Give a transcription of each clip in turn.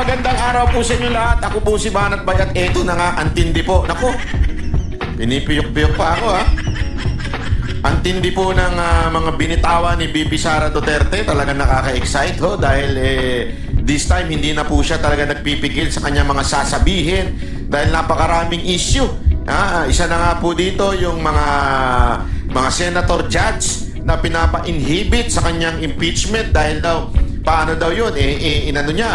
magandang araw po sa inyo lahat. Ako po si Banat Bay at eto na nga, antindi po. Naku, pinipiyok-piyok pa ako ha. Antindi po ng mga binitawan ni BP Sara Duterte. Talagang nakaka-excite ho dahil this time hindi na po siya talaga nagpipigil sa kanyang mga sasabihin dahil napakaraming issue. Isa na nga po dito yung mga senator judge na pinapa-inhibit sa kanyang impeachment dahil daw paano daw yun? Inano niya,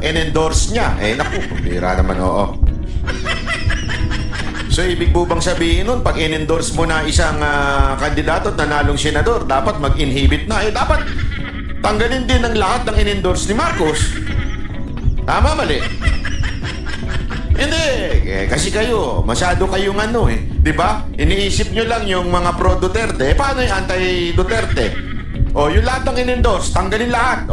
in-endorse niya. Naku, pambira naman, oo. So, ibig po bang sabihin nun, pag in-endorse mo na isang kandidato at nanalong senador, dapat mag-inhibit na. Dapat tanggalin din ang lahat ng in-endorse ni Marcos. Tama, mali? Hindi. Kasi kayo, masyado kayong di ba? Iniisip nyo lang yung mga pro-Duterte. Paano yung anti-Duterte? Yung lahat ng in-endorse, tanggalin lahat.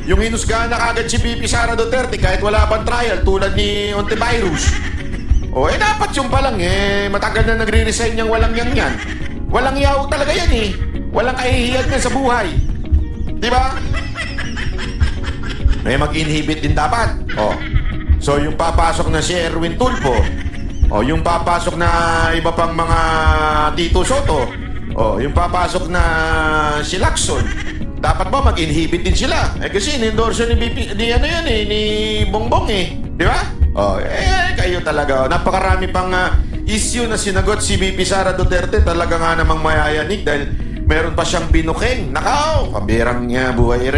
Yung hinusgahan na kagad si BP Sara Duterte kahit wala pang trial tulad ni Ontivirus. Dapat yung palang matagal na nagre-resign niyang walang yan. Walang yaw talaga yan Walang kahihiyan yan sa buhay. Di ba? May mag-inhibit din dapat. So yung papasok na si Erwin Tulfo, yung papasok na iba pang mga Tito Soto, yung papasok na si Lacson, dapat ba mag-inhibit din sila? Kasi in-endorse ni BP, ni Bongbong di ba? Kayo talaga. Napakarami pang issue na sinagot si BP Sara Duterte. Talaga nga namang mayayanig dahil meron pa siyang binuking. Nakaw, pambirang niya buhay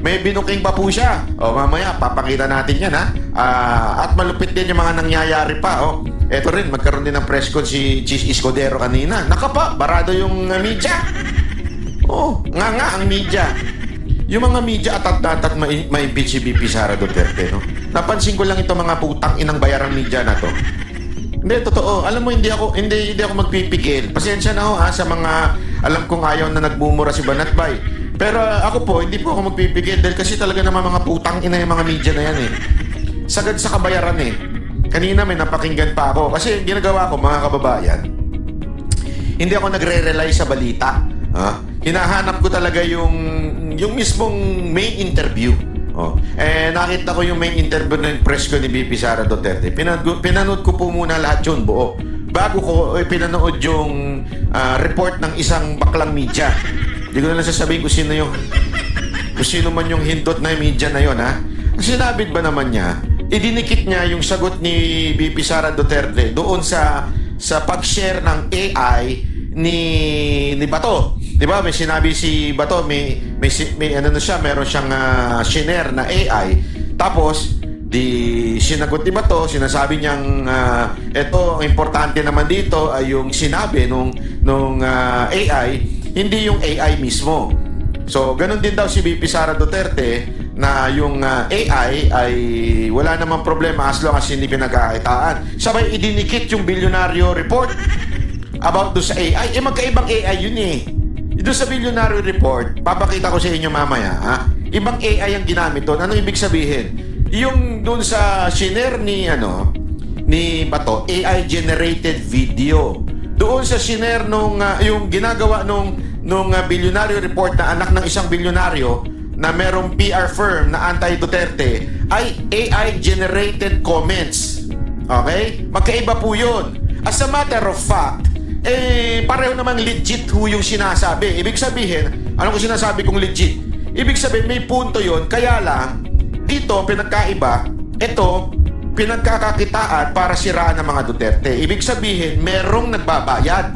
may binuking pa po siya. Mamaya, papakita natin yan at malupit din yung mga nangyayari pa. Eto rin, magkaroon din ng press con si Chis Escudero kanina. Nakapa, barado yung media. Nga ang media. Yung mga media atat ma-impeach si BP Sara Duterte, no? Napansin ko lang ito mga putang inang bayarang media na to. Hindi, totoo. Alam mo, hindi ako magpipigil. Pasensya na ho sa mga alam kong ayaw na nagmumura si Banat Bay. Pero ako po, hindi po ako magpipigil dahil kasi talaga naman mga putang ina yung mga media na yan Sagad sa kabayaran Kanina may napakinggan pa ako. Kasi ginagawa ko, mga kababayan, hindi ako nagre-rely sa balita. Hinahanap ko talaga yung mismong main interview. Nakita ko yung main interview ng press ko ni BP Sara Duterte. Pinanood ko po muna lahat yun, buo. Bago ko pinanood yung report ng isang baklang media. Hindi ko na lang sasabihin kung sino man yung hindot na media na yun, Sinabi ba naman niya, idinikit niya yung sagot ni BP Sara Duterte doon sa pag-share ng AI ni Bato. Di ba? May sinabi si Bato, may meron siyang shinare na AI. Tapos, sinagot ni Bato, sinasabi niyang eto, ang importante naman dito ay yung sinabi nung AI, hindi yung AI mismo. So, ganun din daw si BP Sara Duterte na yung AI ay wala namang problema as long as hindi pinagkakitaan. Sabay idinikit yung bilyonaryo report about do sa AI. Magkaibang AI yun doon sa bilyonaryo report, papakita ko sa inyo mamaya, ibang AI ang ginamit doon. Ano ibig sabihin? Yung doon sa shiner ni Bato, AI generated video. Doon sa shiner yung ginagawa nung bilyonaryo report na anak ng isang bilyonaryo na merong PR firm na anti-Duterte ay AI generated comments. Okay? Magkaiba po yun. As a matter of fact, pareho namang legit yung sinasabi. Ibig sabihin, ano ko sinasabi kong legit? Ibig sabihin, may punto yon. Kaya lang, dito, pinagkaiba, ito, pinagkakakitaan para siraan ng mga Duterte. Ibig sabihin, merong nagbabayad.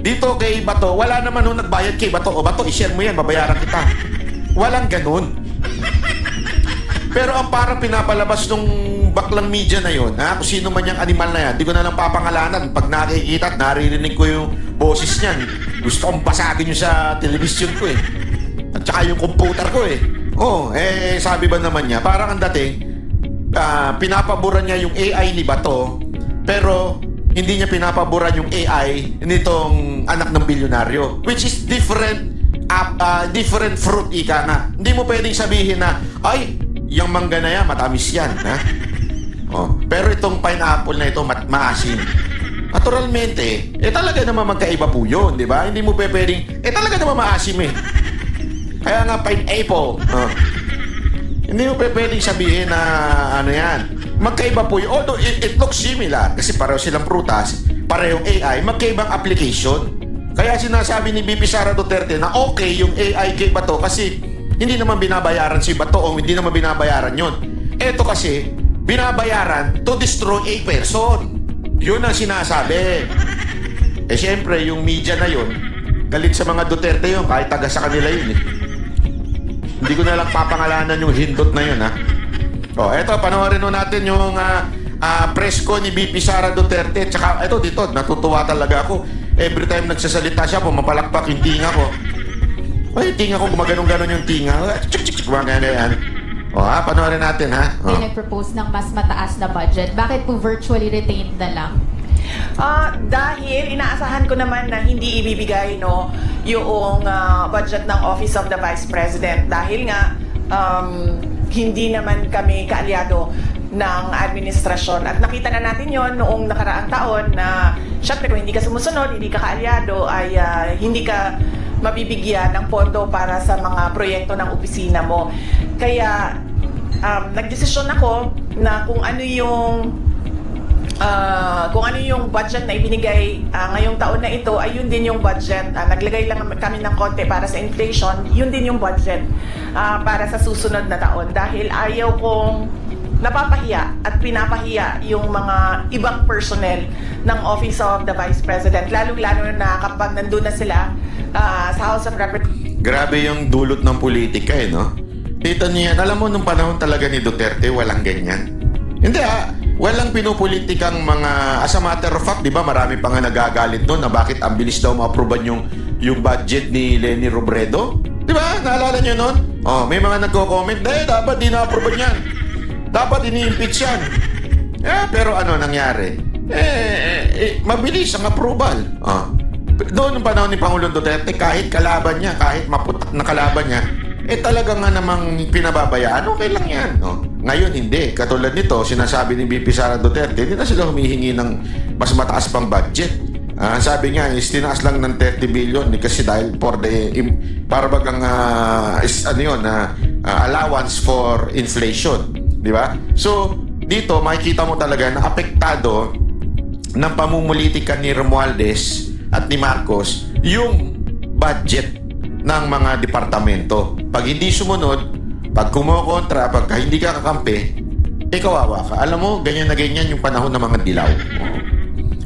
Dito kay Bato, wala naman nung nagbayad kay Bato. Bato, i-share mo yan, babayaran kita. Walang ganun. Pero ang parang pinapalabas nung baklang media na yun, kung sino man yung animal na yan, di ko na lang papangalanan. Pag nakikita at naririnig ko yung boses niyan, gusto kong basagin yun sa television ko At saka yung computer ko sabi ba naman niya, parang ang dating, pinapaboran niya yung AI ni Bato, pero hindi niya pinapaboran yung AI nitong anak ng bilyonaryo. Which is different fruit, ika nga. Hindi mo pwedeng sabihin na, yung mangga na yan, matamis yan. Pero itong pineapple na ito, maasim. Naturalmente, talaga naman magkaiba po yun, di ba? Hindi mo pwedeng, talaga naman maasim Kaya nga, pineapple. Hindi mo pwedeng sabihin na ano yan. Magkaiba po yun. Although it looks similar kasi pareho silang prutas, parehong AI, magkaibang application. Kaya sinasabi ni VP Sara Duterte na okay yung AI kay Bato kasi hindi naman binabayaran si Bato o hindi naman binabayaran yun. Ito kasi, binabayaran to destroy a person. Yun ang sinasabi. Eh syempre, yung media na yun, galit sa mga Duterte yun, kahit taga sa kanila yun eh. Hindi ko na lang papangalanan yung hindot na yun, ha? O, eto, panoorin mo natin yung presko ni VP Sara Duterte. Tsaka, eto, dito, natutuwa talaga ako. Every time nagsasalita siya, pumapalakpak yung tinga ko. Ay, yung tinga ko, gumaganong-ganon yung tinga. Chik-chik-chik, gumagano yan. O, ha, panoorin natin, ha? O. Pinag-propose ng mas mataas na budget. Bakit po virtually retained na lang? Dahil inaasahan ko naman na hindi ibibigay yung budget ng Office of the Vice President dahil nga hindi naman kami kaalyado ng administrasyon at nakita na natin yon noong nakaraang taon na syempre kung hindi ka sumusunod, hindi ka kaalyado ay hindi ka mabibigyan ng pondo para sa mga proyekto ng opisina mo. Kaya nagdesisyon ako na kung ano yung budget na ibinigay ngayong taon na ito ay yun din yung budget. Naglagay lang kami ng konti para sa inflation, yun din yung budget para sa susunod na taon dahil ayaw kong napapahiya at pinapahiya yung mga ibang personnel ng Office of the Vice President, lalo-lalo na kapag nandun na sila sa House of Representatives. Grabe yung dulot ng politika eh, no? Tita niya, alam mo, nung panahon talaga ni Duterte, walang ganyan. Hindi walang pinupolitikang mga, as a matter of fact, di ba, marami pa nga nagagalit doon na bakit ang bilis daw ma-approvean yung budget ni Leni Robredo. Di ba? Naalala niyo noon? Oh, may mga nagko-comment, dapat di na-approvean yan. Dapat ini-impeach yan. Pero ano nangyari? Mabilis ang approval. Doon ng panahon ni Pangulong Duterte, kahit kalaban niya, kahit maputak na kalaban niya, talaga nga namang pinababayaan, okay lang yan. Ngayon, hindi. Katulad nito, sinasabi ni VP Sara Duterte, hindi na sila humihingi ng mas mataas pang budget. Sabi niya, tinaas lang ng 30 billion kasi dahil for the, para bagang allowance for inflation. Di ba? So, dito, makikita mo talaga na apektado ng pamumulitika ni Romualdez at ni Marcos yung budget ng mga departamento. Pag hindi sumunod, pag kumokontra, pagka hindi ka kakampi, kawawa ka. Alam mo, ganyan na ganyan yung panahon ng mga dilaw.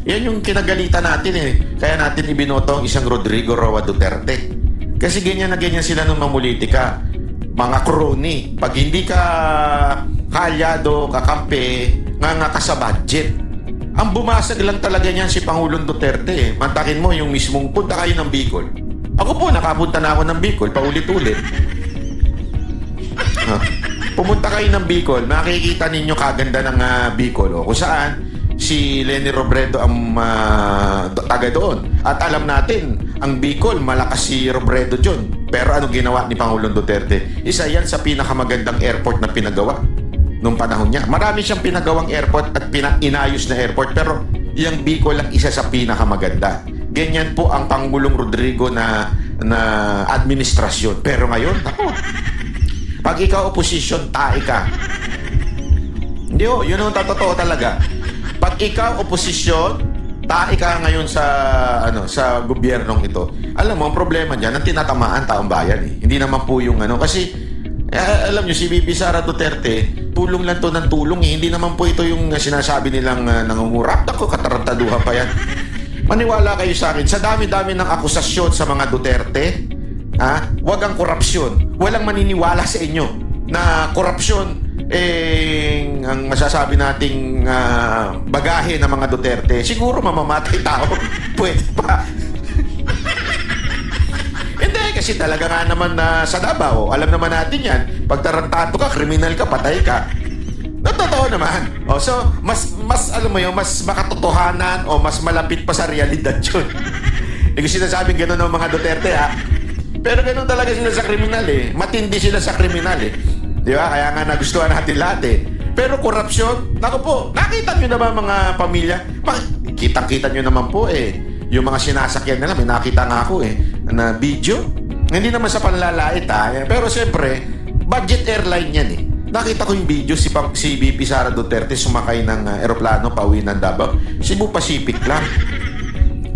Yan yung kinagalitan natin eh. Kaya natin ibinoto ang isang Rodrigo Roa Duterte. Kasi ganyan na ganyan sila ng mamulitika. Mga crony. Pag hindi ka kaalyado, kakampi, nga ka sa budget. Ang bumasag lang talaga niyan si Pangulong Duterte eh. Mantakin mo yung mismong punta kayo ng Bicol. Ako po, nakapunta na ako ng Bicol, paulit-ulit. Pumunta kayo ng Bicol, makikita ninyo kaganda ng Bicol. Kung saan, si Leni Robredo ang taga doon. At alam natin, ang Bicol, malakas si Robredo dyan. Pero anong ginawa ni Pangulong Duterte? Isa yan sa pinakamagandang airport na pinagawa nung panahon niya. Marami siyang pinagawang airport at inayos na airport, pero yung Bicol ang isa sa pinakamaganda. Ganyan po ang Pangulong Rodrigo na administrasyon. Pero ngayon, pag ikaw opposition, tae ka. Hindi yun ang totoo talaga. Pag ikaw opposition, tae ka ngayon sa gobyernong ito. Alam mo, ang problema diyan, ang tinatamaan taong bayan eh. Hindi naman po yung kasi alam nyo, si VP Sara Duterte, tulong lang to ng tulong eh. Hindi naman po ito yung sinasabi nilang nangungurap. Ako, katarantaduhan pa yan. Maniwala kayo sa akin, sa dami-dami ng akusasyon sa mga Duterte, wag ang korupsyon. Walang maniniwala sa inyo na korupsyon ang masasabi nating bagahe ng mga Duterte. Siguro mamamatay tao. Pwede pa. Hindi, kasi talaga nga naman sa Davao, alam naman natin yan, pag tarantado ka, kriminal ka, patay ka. Totoo naman. So, mas alam mo yun, mas makatotohanan o mas malapit pa sa realidad yun. Hindi ko sinasabing gano'n ng mga Duterte, Pero gano'n talaga sila sa kriminal, eh. Matindi sila sa kriminal, eh. Di ba? Kaya nga nagustuhan natin lahat, eh. Pero korupsyon, naku po, nakita nyo naman mga pamilya, kitang-kita nyo naman po, eh. Yung mga sinasakyan nila, may nakita nga ako, eh, na video. Hindi naman sa panlalait, Pero siyempre, budget airline yan, eh. nakita ko yung video si VP Sara Duterte sumakay ng eroplano pauwi ng Davao. Cebu Pacific lang.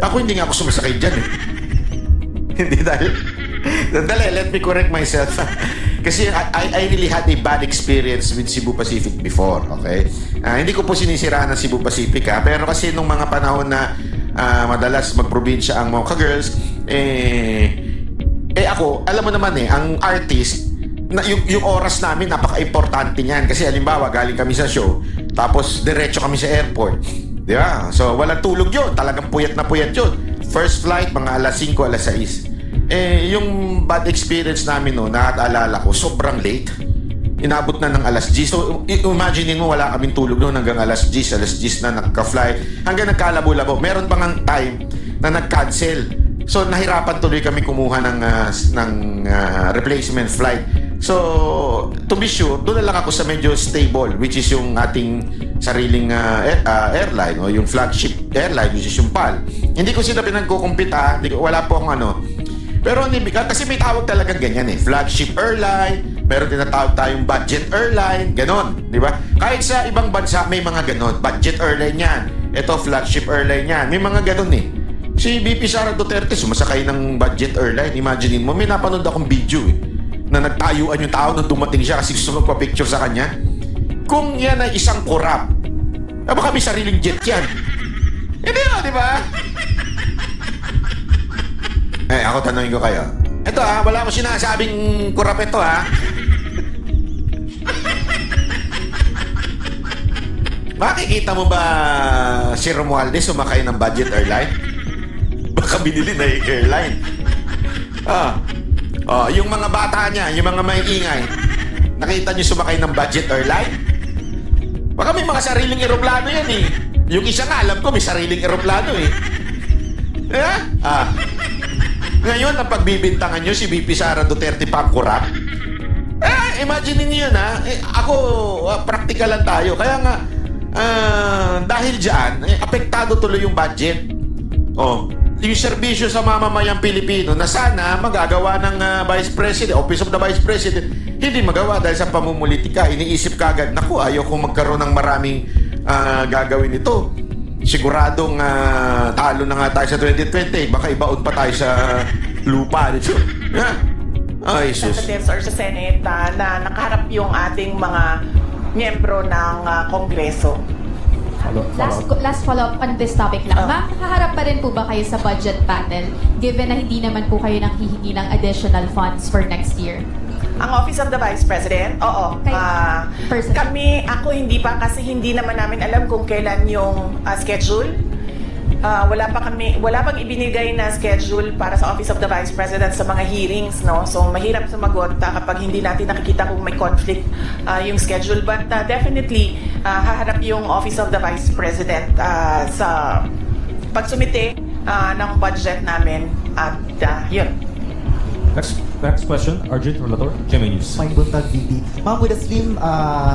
Ako hindi nga ako sumasakay dyan eh. Hindi dahil... Dali, let me correct myself. Kasi I really had a bad experience with Cebu Pacific before, okay? Hindi ko po sinisiraan ng Cebu Pacific, ha? Pero kasi nung mga panahon na madalas magprobinsya ang mga ka-girls, ako, alam mo naman ang artist, yung oras namin, napaka-importante niyan. Kasi halimbawa, galing kami sa show, tapos diretso kami sa airport. Di ba? So, walang tulog yun. Talagang puyat na puyat yun. First flight, mga alas 5, alas 6. Yung bad experience namin nakaalala ko, sobrang late. Inabot na ng alas 10. So, imagine mo, wala kaming tulog noon hanggang alas 10 na nagka-fly. Hanggang nagkalabo-labo. Meron pang ang time na nag-cancel. So, nahirapan tuloy kami kumuha ng replacement flight. So, to be sure, doon na lang ako sa medyo stable, which is yung ating sariling airline o yung flagship airline, which is yung PAL. Hindi ko sila pinagkukumpita, wala po akong Pero kasi may tawag talagang ganyan flagship airline, meron tinatawag tayong budget airline, ganon, di ba? Kahit sa ibang bansa may mga ganon, budget airline yan, ito flagship airline yan, may mga ganon Si VP Sara Duterte sumasakay ng budget airline. Imagine mo, may napanood akong video na nagtayuan yung tao nung dumating siya kasi gusto magpa-picture sa kanya. Kung yan ay isang korap, baka may sariling jet yan. Hindi di ba? Ako tanongin ko kayo. Ito wala ko sinasabing kurap ito Makikita mo ba si Romualdez sumakay ng budget airline? Baka binili na yung airline. Yung mga bata niya, yung mga maiingay, nakita niyo sumakay ng budget airline? Baka may mga sariling eroplano yan Yung isa nga, alam ko may sariling eroplano Ngayon, ang pagbibintangan nyo si VP Sara Duterte pangkurap. Imagine niyo yun ako, practical lang tayo. Kaya nga, dahil dyan, apektado tuloy yung budget. Yung serbisyo sa mamamayang Pilipino na sana magagawa ng Vice President, Office of the Vice President, hindi magawa dahil sa pamumulitika. Iniisip kagad, naku, ayaw kong magkaroon ng maraming gagawin ito. Siguradong talo na nga tayo sa 2020. Baka ibaon pa tayo sa lupa nito. Ay, sus. Or sa Senate na nakaharap yung ating mga miyembro ng Kongreso. Last follow-up on this topic lang. Ma'am, nakaharap pa rin po ba kayo sa budget panel given na hindi naman po kayo nanghihingi ng additional funds for next year? Ang Office of the Vice President? Oo. Ako hindi pa kasi hindi naman namin alam kung kailan yung schedule. Wala pang ibinigay na schedule para sa Office of the Vice President sa mga hearings, So mahirap sumagot kapag hindi natin nakikita kung may conflict yung schedule. But definitely haharap yung Office of the Vice President sa pagsumite ng budget namin at yun. Next question, Arjun Relator, GMA News. Fine Buntag, VP. Ma'am, with a slim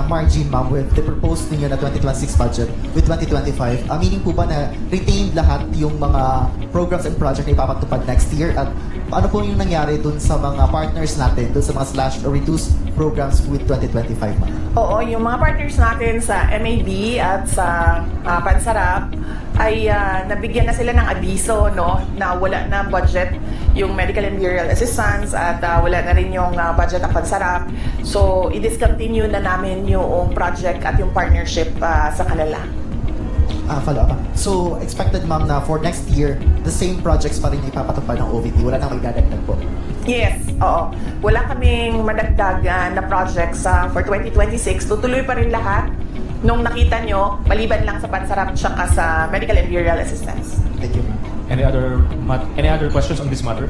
margin, ma'am, with the proposed ninyo na 2026 budget with 2025, meaning po ba na retained lahat yung mga programs and project na ipapatupad next year? At ano po yung nangyari dun sa mga partners natin, dun sa mga slash or reduced programs with 2025, ma'am? Oo, yung mga partners natin sa MAB at sa Pansarap ay nabigyan na sila ng abiso na wala na budget yung medical and burial assistance at wala na rin yung budget ng Pansarap. So, i-discontinue na namin yung project at yung partnership sa kanila. Follow up. So, expected, ma'am, na for next year, the same projects pa rin ipapatupad ng OVP. Wala nang magdadagdag po. Yes, oo. Wala kaming madagdag na projects for 2026. Tutuloy pa rin lahat nung nakita nyo, maliban lang sa Pansarap tsaka sa medical and burial assistance. Thank you, ma'am. Any other questions on this matter?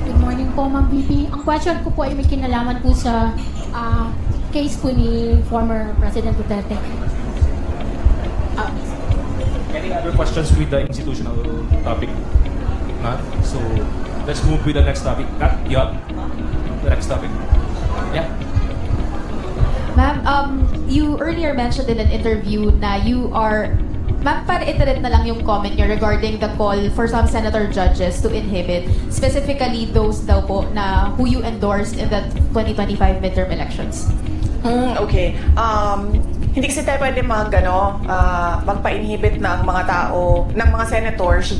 Good morning po, Ma'am VP. Ang question ko po ay may kinalaman po sa case po ni former President Duterte. Any other questions with the institutional topic? Not? So, let's move with the next topic. Kat, you have the next topic? Yeah. Ma'am, you earlier mentioned in an interview na you are Ma'am, para iterate na lang yung comment niyo regarding the call for some senator judges to inhibit, specifically those daw po na who you endorsed in the 2025 midterm elections. Okay. Hindi kasi tayo pwede magpa-inhibit ng mga tao, ng mga senators.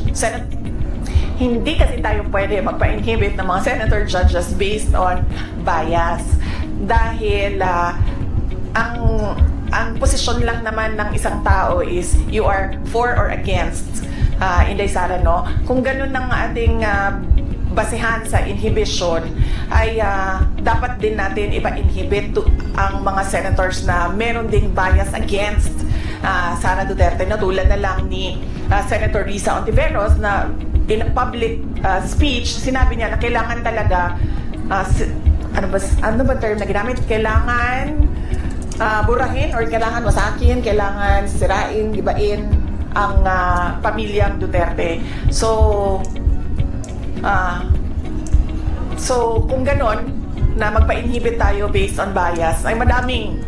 Hindi kasi tayo pwede magpa-inhibit ng mga senator judges based on bias. Dahil ang posisyon lang naman ng isang tao is you are for or against. Inday Sara, no? Kung ganun ang ating basehan sa inhibition, ay dapat din natin ipa-inhibit ang mga senators na meron ding bias against Sara Duterte, na tulad na lang ni Senator Risa Ontiveros, na in a public speech, sinabi niya na kailangan talaga, ano ba term na ginamit? Kailangan burahin or kailangan wasakin, kailangan sirain, gibain ang pamilyang Duterte. So kung ganon, na magpa-inhibit tayo based on bias, ay madaming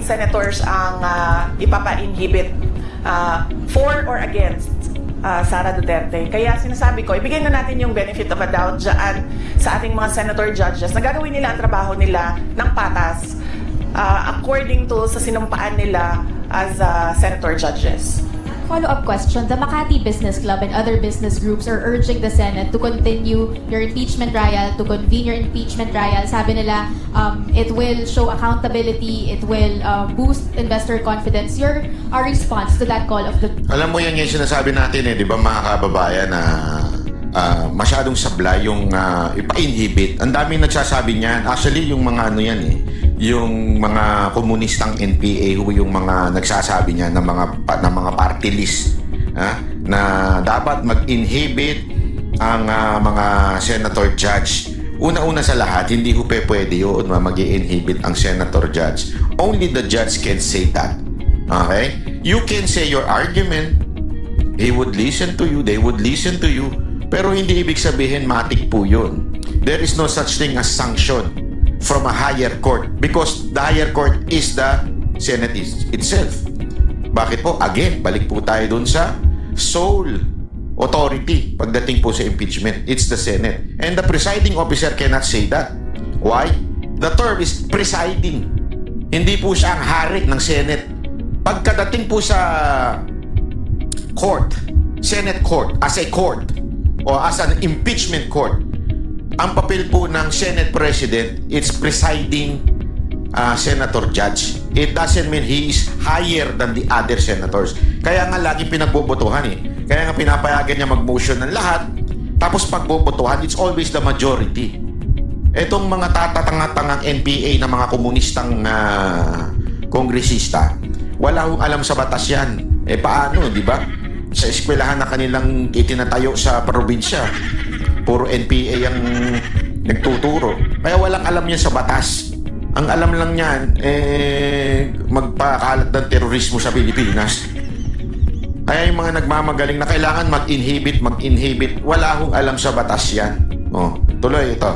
senators ang ipapa-inhibit for or against Sara Duterte. Kaya sinasabi ko, ibigay na natin yung benefit of a doubt dyan sa ating mga senator judges na gagawin nila ang trabaho nila ng patas according to sa sinumpaan nila as senator judges. Follow-up question, the Makati Business Club and other business groups are urging the Senate to continue your impeachment trial, to convene your impeachment trial. Sabi nila, it will show accountability, it will boost investor confidence. Your response to that call of the... Alam mo yan yung sinasabi natin di ba mga kababayan, na masyadong sablay yung ipa-inhibit. Ang daming nagsasabi niyan. Actually, yung mga yung mga komunistang NPA, yung mga nagsasabi niyan ng mga party list, na dapat mag-inhibit ang mga senator judge. Una-una sa lahat, hindi ho pwede yun mag-inhibit ang senator judge. Only the judge can say that. Okay? You can say your argument. He would listen to you. They would listen to you. Pero hindi ibig sabihin matik po yun. There is no such thing as sanction from a higher court, because the higher court is the Senate itself. Bakit po? Again, balik po tayo dun sa sole authority pagdating po sa impeachment. It's the Senate. And the presiding officer cannot say that. Why? The term is presiding. Hindi po siya ang hari ng Senate. Pagkadating po sa court, Senate court, as a court, o as an impeachment court, ang papel po ng Senate President, it's presiding senator judge. It doesn't mean he is higher than the other senators. Kaya nga lagi pinagbobotohan Kaya nga pinapayagan niya mag-motion ng lahat. Tapos pagbobotohan, it's always the majority. Etong mga tatatanga-tangang NPA na mga komunistang kongresista, wala hong alam sa batas yan. Paano, di ba? Sa eskwelahan na kanilang itinatayo sa probinsya, puro NPA ang nagtuturo. Kaya walang alam yan sa batas. Ang alam lang niyan, magpakalat ng terorismo sa Pilipinas. Kaya yung mga nagmamagaling na kailangan mag-inhibit, wala akong alam sa batas yan. Tuloy ito.